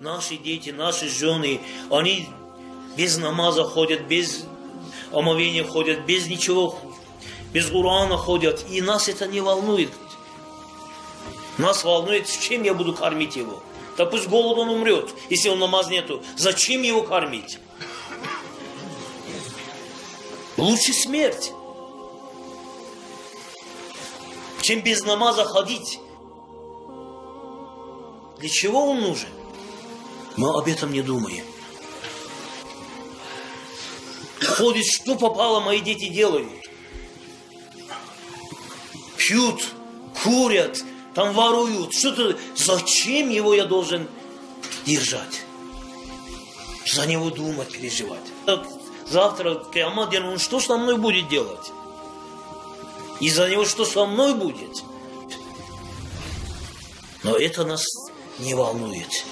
наши дети, наши жены, они без намаза ходят, без омовения ходят, без ничего, без Курана ходят. И нас это не волнует. Нас волнует, с чем я буду кормить его. Да пусть голод он умрет, если он намаз нету. Зачем его кормить? Лучше смерть, чем без намаза ходить. Для чего он нужен? Мы об этом не думаем. Ходит, что попало, мои дети делают. Пьют, курят, там воруют. Что-то. Зачем его я должен держать? За него думать, переживать. Завтра, киямат день, он что со мной будет делать? Из-за него что со мной будет? Но это нас не волнует.